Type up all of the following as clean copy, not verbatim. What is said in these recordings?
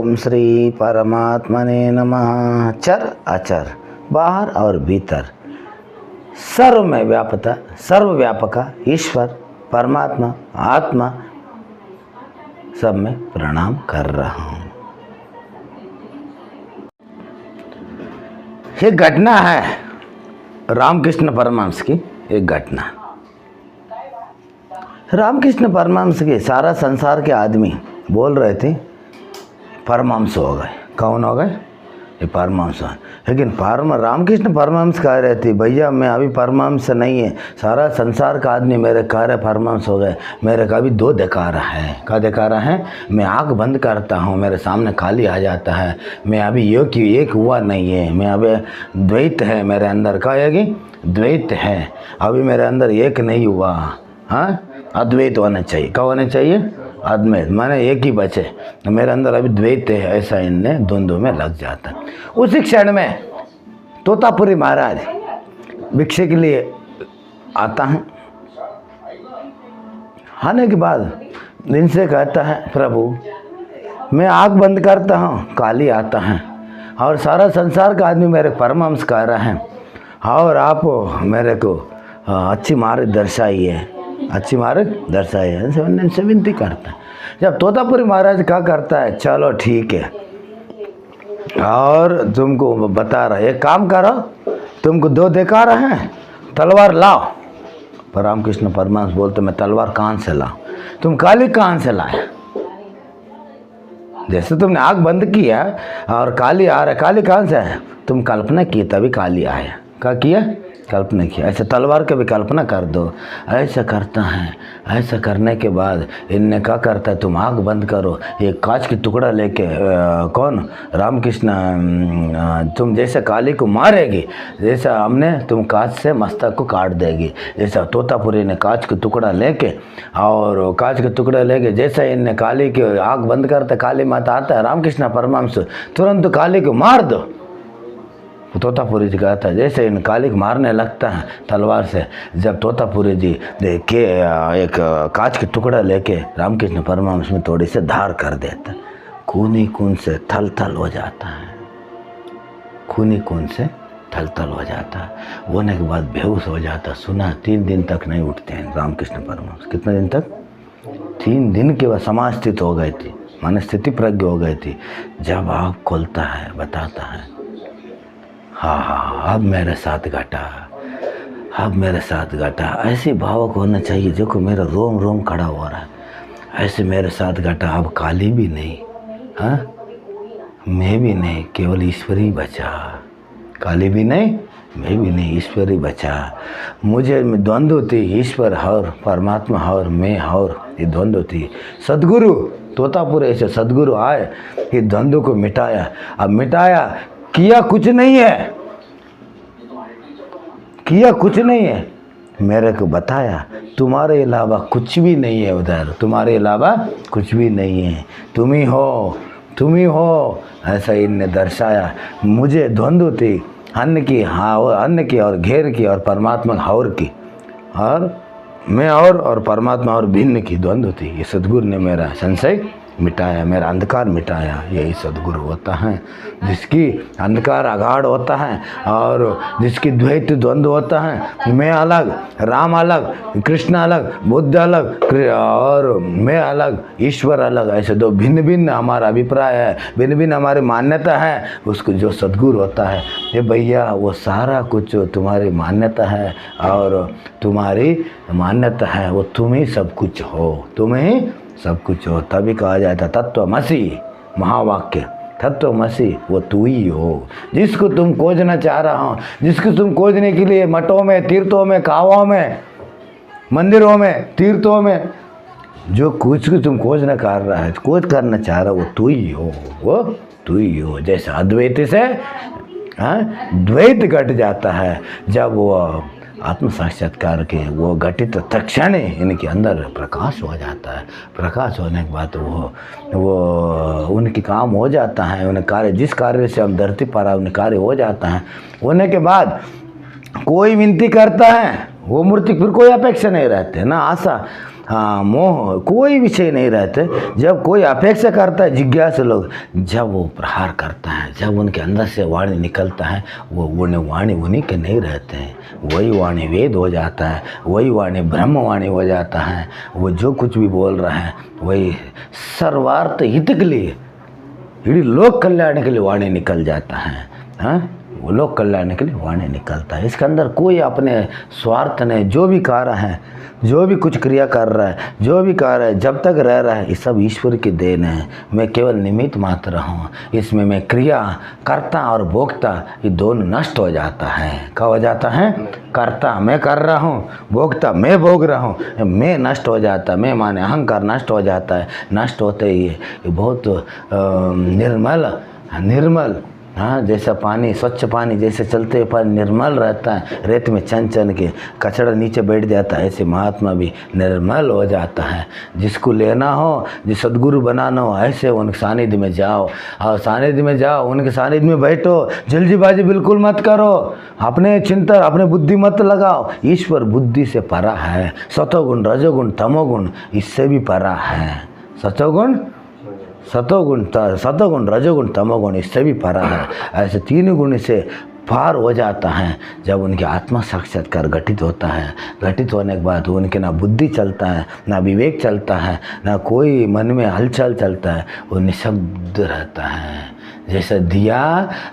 ओम श्री परमात्मने नमः। चर अचर, बाहर और भीतर, सर्व में व्यापता, सर्वव्यापका ईश्वर परमात्मा आत्मा, सब में प्रणाम कर रहा हूँ। ये घटना है रामकृष्ण परमहंस की। एक घटना रामकृष्ण परमहंस के सारा संसार के आदमी बोल रहे थे परमहंस हो गए। कौन हो गए? ये परमहंस। लेकिन रामकृष्ण परमहंस कह रहे थे भैया मैं अभी परमहंस नहीं है, सारा संसार का आदमी मेरे कह रहे परमहंस हो गए। मेरे का भी दो देकारा है। क्या देकारा है? मैं आँख बंद करता हूँ मेरे सामने खाली आ जाता है। मैं अभी एक हुआ नहीं है, मैं अभी द्वैत है मेरे अंदर। क्या है कि द्वैत है, अभी मेरे अंदर एक नहीं हुआ। हाँ, अद्वैत होना चाहिए। क्या होना चाहिए? अद्वैत, माने एक ही बचे। मेरे अंदर अभी द्वैत है, ऐसा इनने द्वंद्व में लग जाता है। उसी क्षण में तोतापुरी महाराज भिक्षे के लिए आता है। आने के बाद इनसे कहता है प्रभु मैं आँख बंद करता हूँ काली आता है और सारा संसार का आदमी मेरे परमहंस कह रहा है और आप मेरे को अच्छी मार्ग दर्शाइए, अच्छी मार्ग दर्शाइए। इनसे विनती करता है। जब तोतापुरी महाराज क्या करता है, चलो ठीक है और तुमको बता रहा है एक काम करो, तुमको दो देखा रहे हैं, तलवार लाओ। पर रामकृष्ण परमहंस बोलते मैं तलवार कहाँ से लाऊं? तुम काली कहाँ से लाए? जैसे तुमने आँख बंद किया और काली आ रहा है, काली कहाँ से है? तुम कल्पना की तभी काली आया। क्या किया? कल्पना किया। ऐसे तलवार की भी कल्पना कर दो। ऐसा करता है। ऐसा करने के बाद इनने क्या करता है, तुम आँख बंद करो, एक कांच की टुकड़ा लेके कौन रामकृष्ण तुम जैसे काली को मारेगी, जैसा हमने तुम कांच से मस्तक को काट देगी। जैसा तोतापुरी ने कांच का टुकड़ा लेके और कांच का टुकड़ा लेके जैसा इनने काली की आँख बंद करता, काली माता आता है, रामकृष्ण परमहंस तुरंत काली को मार दो। तोतापुरी जी कहता है जैसे इन काली को मारने लगता है तलवार से, जब तोतापुरी जी के एक कांच के टुकड़ा लेके रामकृष्ण परमहंस में थोड़ी से धार कर देता, खूनी खून से थल थल हो जाता है। खूनी खून से थल थल हो जाता है। होने के बाद बेहोश हो जाता। सुना 3 दिन तक नहीं उठते हैं रामकृष्ण परमहंस। कितने दिन तक? 3 दिन के बाद समाज स्थित हो गई थी, माने स्थिति प्रज्ञ हो गई थी। जब आँख खोलता है बताता है हाँ अब मेरे साथ घटा, अब मेरे साथ घटा। ऐसे भावक होना चाहिए देखो मेरा रोम रोम खड़ा हो रहा है। ऐसे मेरे साथ घटा, अब काली भी नहीं, हाँ मैं भी नहीं, केवल ईश्वर ही बचा। काली भी नहीं, मैं भी नहीं, ईश्वर ही बचा। मुझे द्वंद्व थी, ईश्वर और परमात्मा और मैं और ये द्वंद्व थी। सदगुरु तोतापुरी ऐसे सदगुरु आए, ये द्वंद्व को मिटाया। अब मिटाया, किया कुछ नहीं है, किया कुछ नहीं है, मेरे को बताया तुम्हारे अलावा कुछ भी नहीं है उधर, तुम्हारे अलावा कुछ भी नहीं है, तुम ही हो, तुम ही हो। ऐसा इनने दर्शाया। मुझे द्वंद्व थी अन्न की, हाँ अन्न की और घेर की और परमात्मा हौर की, और मैं और परमात्मा और भिन्न की द्वंद्व थी। ये सदगुरु ने मेरा संशय मिटाया, मेरा अंधकार मिटाया। यही सदगुरु होता है जिसकी अंधकार अगाढ़ होता है और जिसकी द्वैत द्वंद्व होता है। मैं अलग, राम अलग, कृष्ण अलग, बुद्ध अलग और मैं अलग, ईश्वर अलग, ऐसे दो भिन्न भिन्न हमारा अभिप्राय है, भिन्न भिन्न हमारी मान्यता है। उसको जो सदगुरु होता है, ये भैया वो सारा कुछ तुम्हारी मान्यता है और तुम्हारी मान्यता है, वो तुम ही सब कुछ हो, तुम ही सब कुछ हो। तभी कहा जाता तत्वमसि, महावाक्य तत्वमसि, वो तू ही हो जिसको तुम खोजना चाह रहा हो, जिसको तुम खोजने के लिए मठों में, तीर्थों में, कावों में, मंदिरों में, तीर्थों में जो कुछ को तुम खोजना कर रहा है, खोज करना चाह रहा, वो तू ही हो, वो तू ही हो। जैसे अद्वैत से द्वैत घट जाता है, जब वो आत्म साक्षात्कार के वो घटित तत्क्षण इनके अंदर प्रकाश हो जाता है। प्रकाश होने के बाद वो उनके काम हो जाता है, उन्हें कार्य, जिस कार्य से हम धरती पर आए उन्हें कार्य हो जाता है। होने के बाद कोई विनती करता है, वो मूर्ति फिर कोई अपेक्षा नहीं रहती है, ना आशा। हाँ मोह कोई विषय नहीं रहते। जब कोई अपेक्षा करता है जिज्ञासु लोग, जब वो प्रहार करता है, जब उनके अंदर से वाणी निकलता है, वो वाणी उन्हीं के नहीं रहते हैं, वही वाणी वेद हो जाता है, वही वाणी ब्रह्मवाणी हो जाता है। वो जो कुछ भी बोल रहा है वही सर्वार्थ हित के लिए, इड़ी लोक कल्याण के लिए वाणी निकल जाता है। हाँ, वो लोक कल्याण के लिए वाणी निकलता है। इसके अंदर कोई अपने स्वार्थ नहीं। जो भी कार्य है, जो भी कुछ क्रिया कर रहा है, जो भी कार्य है, जब तक रह रहा है, ये सब ईश्वर की देन है। मैं केवल निमित्त मात्र हूँ। इसमें मैं क्रिया कर्ता और भोक्ता ये दोनों नष्ट हो जाता है। क्या हो जाता है? कर्ता मैं कर रहा हूँ, भोक्ता मैं भोग रहा हूँ, मैं नष्ट हो जाता है। मैं माने अहंकार नष्ट हो जाता है। नष्ट होते ही ये बहुत निर्मल हाँ, जैसा पानी, स्वच्छ पानी जैसे चलते हुए पानी निर्मल रहता है, रेत में चन चन के कचड़ा नीचे बैठ जाता है, ऐसे महात्मा भी निर्मल हो जाता है। जिसको लेना हो, जिस सदगुरु बनाना हो, ऐसे उनके सानिध्य में जाओ और सानिध्य में जाओ, उनके सानिध्य में बैठो। जल्दीबाजी बिल्कुल मत करो, अपने चिंतन, अपने बुद्धि मत लगाओ। ईश्वर बुद्धि से परा है। सतोगुण, रजोगुण, तमोगुण इससे भी परा है। सतोगुण, रजोगुण, तमोगुण इससे भी परा है। ऐसे तीन गुण से पार हो जाता है। जब उनके आत्मा साक्षात्कार घटित होता है, घटित होने के बाद उनके ना बुद्धि चलता है, ना विवेक चलता है, ना कोई मन में हलचल चलता है, वो निशब्द रहता है। जैसा दिया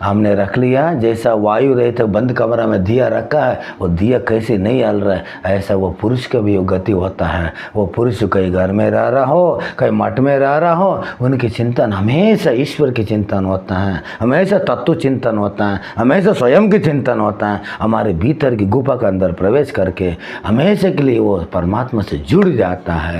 हमने रख लिया, जैसा वायु रहे थे बंद कमरा में दिया रखा है, वो दिया कैसे नहीं हल रहा है, ऐसा वो पुरुष का भी गति होता है। वो पुरुष कहीं घर में रह रहा हो, कहीं मठ में रह रहा हो, उनकी चिंतन हमेशा ईश्वर की चिंतन होता है, हमेशा तत्व चिंतन होता है, हमेशा स्वयं की चिंतन होता है। हमारे भीतर की गुफा के अंदर प्रवेश करके हमेशा के लिए वो परमात्मा से जुड़ जाता है।